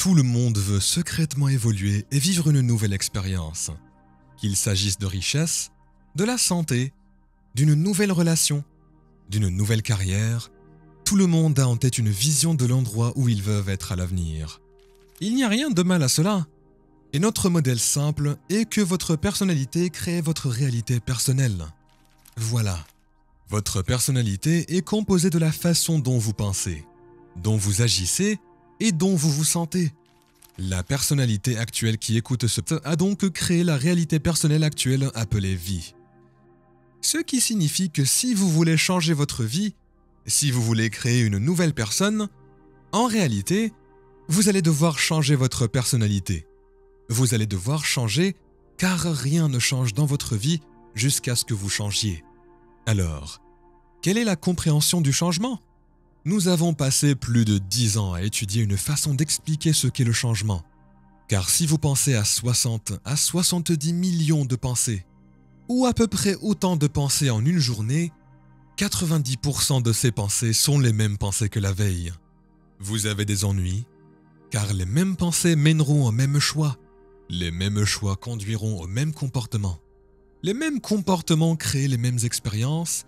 Tout le monde veut secrètement évoluer et vivre une nouvelle expérience. Qu'il s'agisse de richesse, de la santé, d'une nouvelle relation, d'une nouvelle carrière, tout le monde a en tête une vision de l'endroit où ils veulent être à l'avenir. Il n'y a rien de mal à cela. Et notre modèle simple est que votre personnalité crée votre réalité personnelle. Voilà. Votre personnalité est composée de la façon dont vous pensez, dont vous agissez et dont vous vous sentez. La personnalité actuelle qui écoute ce a donc créé la réalité personnelle actuelle appelée vie. Ce qui signifie que si vous voulez changer votre vie, si vous voulez créer une nouvelle personne, en réalité, vous allez devoir changer votre personnalité. Vous allez devoir changer car rien ne change dans votre vie jusqu'à ce que vous changiez. Alors, quelle est la compréhension du changement ? Nous avons passé plus de 10 ans à étudier une façon d'expliquer ce qu'est le changement. Car si vous pensez à 60 à 70 millions de pensées, ou à peu près autant de pensées en une journée, 90% de ces pensées sont les mêmes pensées que la veille. Vous avez des ennuis, car les mêmes pensées mèneront au même choix. Les mêmes choix conduiront au même comportement. Les mêmes comportements créent les mêmes expériences,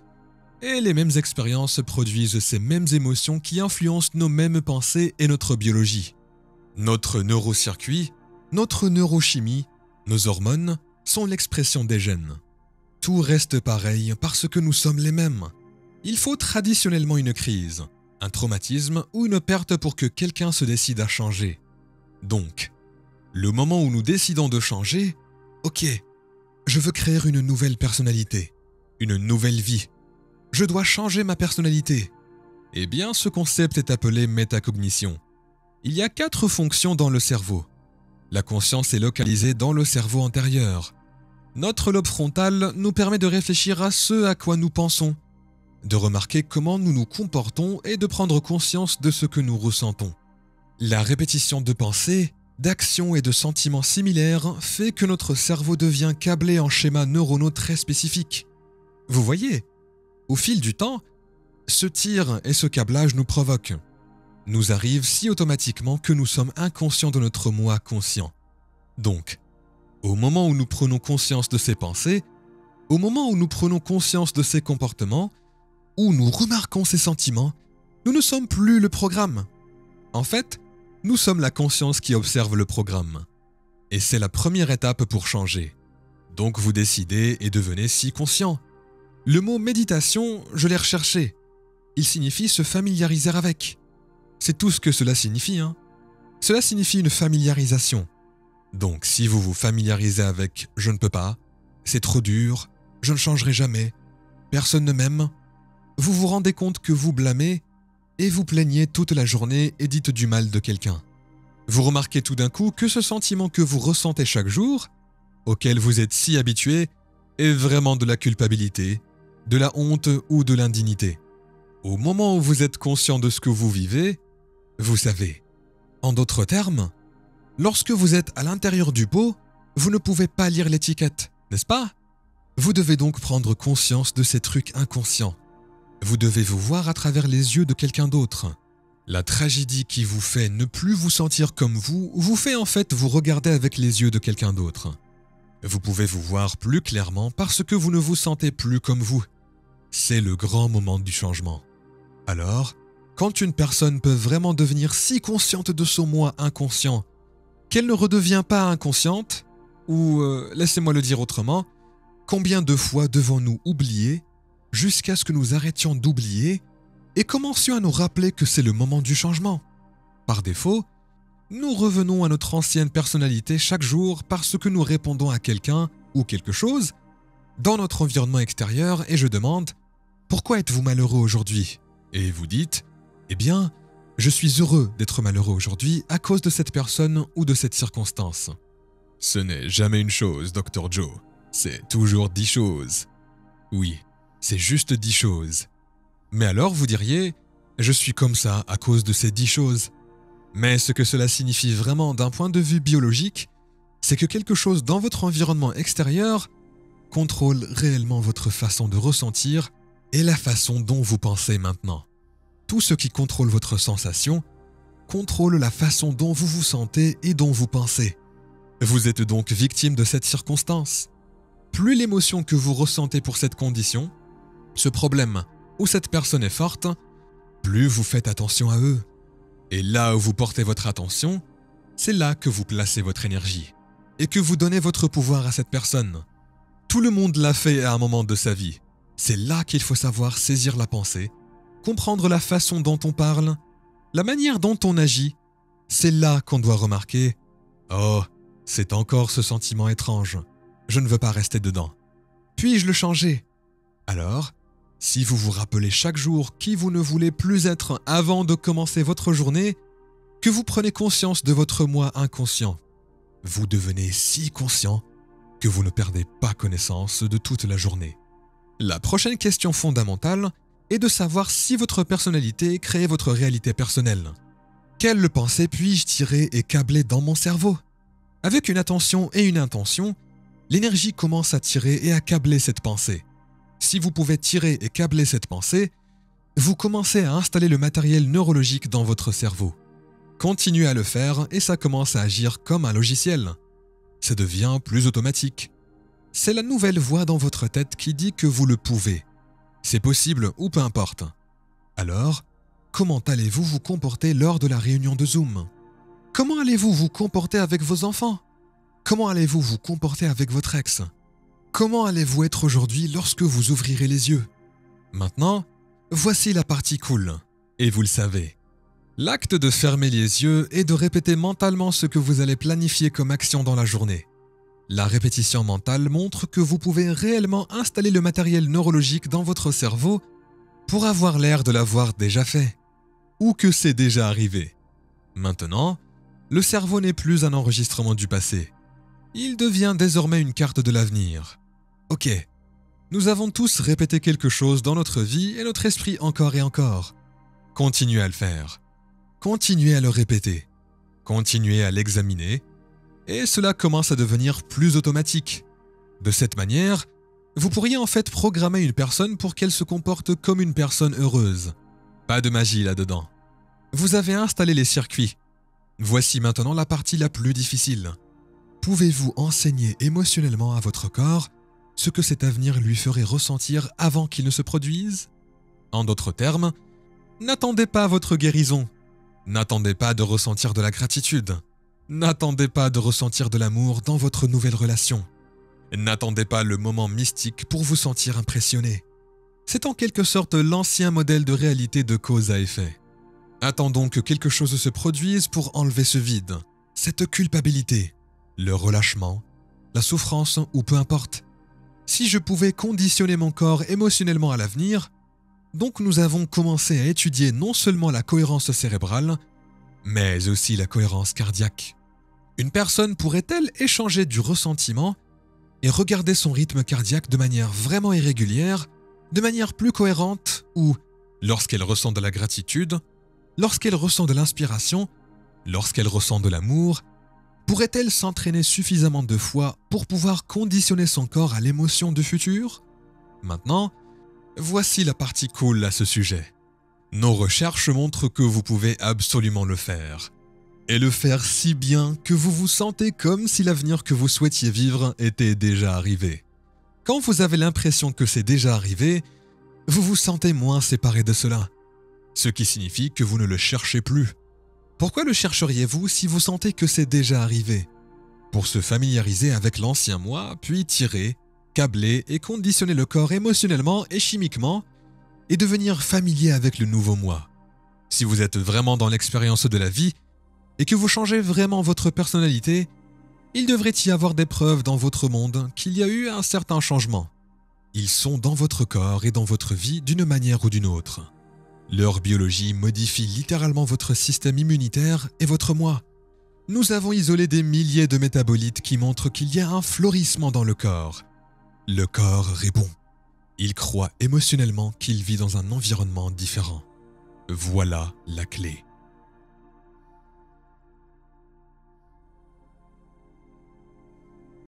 et les mêmes expériences produisent ces mêmes émotions qui influencent nos mêmes pensées et notre biologie. Notre neurocircuit, notre neurochimie, nos hormones sont l'expression des gènes. Tout reste pareil parce que nous sommes les mêmes. Il faut traditionnellement une crise, un traumatisme ou une perte pour que quelqu'un se décide à changer. Donc, le moment où nous décidons de changer, ok, je veux créer une nouvelle personnalité, une nouvelle vie. Je dois changer ma personnalité. Eh bien, ce concept est appelé métacognition. Il y a 4 fonctions dans le cerveau. La conscience est localisée dans le cerveau antérieur. Notre lobe frontal nous permet de réfléchir à ce à quoi nous pensons, de remarquer comment nous nous comportons et de prendre conscience de ce que nous ressentons. La répétition de pensées, d'actions et de sentiments similaires fait que notre cerveau devient câblé en schémas neuronaux très spécifiques. Vous voyez ? Au fil du temps, ce tir et ce câblage nous provoquent. Nous arrivent si automatiquement que nous sommes inconscients de notre moi conscient. Donc, au moment où nous prenons conscience de ces pensées, au moment où nous prenons conscience de ces comportements, où nous remarquons ces sentiments, nous ne sommes plus le programme. En fait, nous sommes la conscience qui observe le programme. Et c'est la première étape pour changer. Donc vous décidez et devenez si conscient. Le mot méditation, je l'ai recherché. Il signifie se familiariser avec. C'est tout ce que cela signifie, hein. Cela signifie une familiarisation. Donc si vous vous familiarisez avec « je ne peux pas »,« c'est trop dur »,« je ne changerai jamais »,« personne ne m'aime », vous vous rendez compte que vous blâmez et vous plaignez toute la journée et dites du mal de quelqu'un. Vous remarquez tout d'un coup que ce sentiment que vous ressentez chaque jour, auquel vous êtes si habitué, est vraiment de la culpabilité, de la honte ou de l'indignité. Au moment où vous êtes conscient de ce que vous vivez, vous savez. En d'autres termes, lorsque vous êtes à l'intérieur du pot, vous ne pouvez pas lire l'étiquette, n'est-ce pas ? Vous devez donc prendre conscience de ces trucs inconscients. Vous devez vous voir à travers les yeux de quelqu'un d'autre. La tragédie qui vous fait ne plus vous sentir comme vous fait en fait vous regarder avec les yeux de quelqu'un d'autre. Vous pouvez vous voir plus clairement parce que vous ne vous sentez plus comme vous. C'est le grand moment du changement. Alors, quand une personne peut vraiment devenir si consciente de son moi inconscient qu'elle ne redevient pas inconsciente, ou laissez-moi le dire autrement, combien de fois devons-nous oublier jusqu'à ce que nous arrêtions d'oublier et commencions à nous rappeler que c'est le moment du changement. Par défaut, nous revenons à notre ancienne personnalité chaque jour parce que nous répondons à quelqu'un ou quelque chose dans notre environnement extérieur et je demande « Pourquoi êtes-vous malheureux aujourd'hui ?» Et vous dites « Eh bien, je suis heureux d'être malheureux aujourd'hui à cause de cette personne ou de cette circonstance. » Ce n'est jamais une chose, Dr. Joe. C'est toujours 10 choses. Oui, c'est juste 10 choses. Mais alors vous diriez « Je suis comme ça à cause de ces 10 choses. » Mais ce que cela signifie vraiment d'un point de vue biologique, c'est que quelque chose dans votre environnement extérieur contrôle réellement votre façon de ressentir et la façon dont vous pensez maintenant. Tout ce qui contrôle votre sensation contrôle la façon dont vous vous sentez et dont vous pensez. Vous êtes donc victime de cette circonstance. Plus l'émotion que vous ressentez pour cette condition, ce problème ou cette personne est forte, plus vous faites attention à eux. Et là où vous portez votre attention, c'est là que vous placez votre énergie et que vous donnez votre pouvoir à cette personne. Tout le monde l'a fait à un moment de sa vie. C'est là qu'il faut savoir saisir la pensée, comprendre la façon dont on parle, la manière dont on agit. C'est là qu'on doit remarquer « Oh, c'est encore ce sentiment étrange. Je ne veux pas rester dedans. Puis-je le changer ?» Alors, si vous vous rappelez chaque jour qui vous ne voulez plus être avant de commencer votre journée, que vous prenez conscience de votre moi inconscient, vous devenez si conscient que vous ne perdez pas connaissance de toute la journée. La prochaine question fondamentale est de savoir si votre personnalité crée votre réalité personnelle. Quelle pensée puis-je tirer et câbler dans mon cerveau ? Avec une attention et une intention, l'énergie commence à tirer et à câbler cette pensée. Si vous pouvez tirer et câbler cette pensée, vous commencez à installer le matériel neurologique dans votre cerveau. Continuez à le faire et ça commence à agir comme un logiciel. Ça devient plus automatique. C'est la nouvelle voix dans votre tête qui dit que vous le pouvez. C'est possible ou peu importe. Alors, comment allez-vous vous comporter lors de la réunion de Zoom ? Comment allez-vous vous comporter avec vos enfants ? Comment allez-vous vous comporter avec votre ex ? Comment allez-vous être aujourd'hui lorsque vous ouvrirez les yeux ? Maintenant, voici la partie cool. Et vous le savez. L'acte de fermer les yeux est de répéter mentalement ce que vous allez planifier comme action dans la journée. La répétition mentale montre que vous pouvez réellement installer le matériel neurologique dans votre cerveau pour avoir l'air de l'avoir déjà fait, ou que c'est déjà arrivé. Maintenant, le cerveau n'est plus un enregistrement du passé. Il devient désormais une carte de l'avenir. Ok, nous avons tous répété quelque chose dans notre vie et notre esprit encore et encore. Continuez à le faire. Continuez à le répéter, continuez à l'examiner, et cela commence à devenir plus automatique. De cette manière, vous pourriez en fait programmer une personne pour qu'elle se comporte comme une personne heureuse. Pas de magie là-dedans. Vous avez installé les circuits. Voici maintenant la partie la plus difficile. Pouvez-vous enseigner émotionnellement à votre corps ce que cet avenir lui ferait ressentir avant qu'il ne se produise ? En d'autres termes, n'attendez pas votre guérison. N'attendez pas de ressentir de la gratitude. N'attendez pas de ressentir de l'amour dans votre nouvelle relation. N'attendez pas le moment mystique pour vous sentir impressionné. C'est en quelque sorte l'ancien modèle de réalité de cause à effet. Attendons que quelque chose se produise pour enlever ce vide, cette culpabilité, le relâchement, la souffrance ou peu importe. Si je pouvais conditionner mon corps émotionnellement à l'avenir, donc nous avons commencé à étudier non seulement la cohérence cérébrale, mais aussi la cohérence cardiaque. Une personne pourrait-elle échanger du ressentiment et regarder son rythme cardiaque de manière vraiment irrégulière, de manière plus cohérente, ou lorsqu'elle ressent de la gratitude, lorsqu'elle ressent de l'inspiration, lorsqu'elle ressent de l'amour, pourrait-elle s'entraîner suffisamment de fois pour pouvoir conditionner son corps à l'émotion du futur ? Maintenant, voici la partie cool à ce sujet. Nos recherches montrent que vous pouvez absolument le faire. Et le faire si bien que vous vous sentez comme si l'avenir que vous souhaitiez vivre était déjà arrivé. Quand vous avez l'impression que c'est déjà arrivé, vous vous sentez moins séparé de cela. Ce qui signifie que vous ne le cherchez plus. Pourquoi le chercheriez-vous si vous sentez que c'est déjà arrivé ? Pour se familiariser avec l'ancien moi, puis tirer, câbler et conditionner le corps émotionnellement et chimiquement et devenir familier avec le nouveau moi. Si vous êtes vraiment dans l'expérience de la vie et que vous changez vraiment votre personnalité, il devrait y avoir des preuves dans votre monde qu'il y a eu un certain changement. Ils sont dans votre corps et dans votre vie d'une manière ou d'une autre. Leur biologie modifie littéralement votre système immunitaire et votre moi. Nous avons isolé des milliers de métabolites qui montrent qu'il y a un florissement dans le corps. Le corps répond. Il croit émotionnellement qu'il vit dans un environnement différent. Voilà la clé.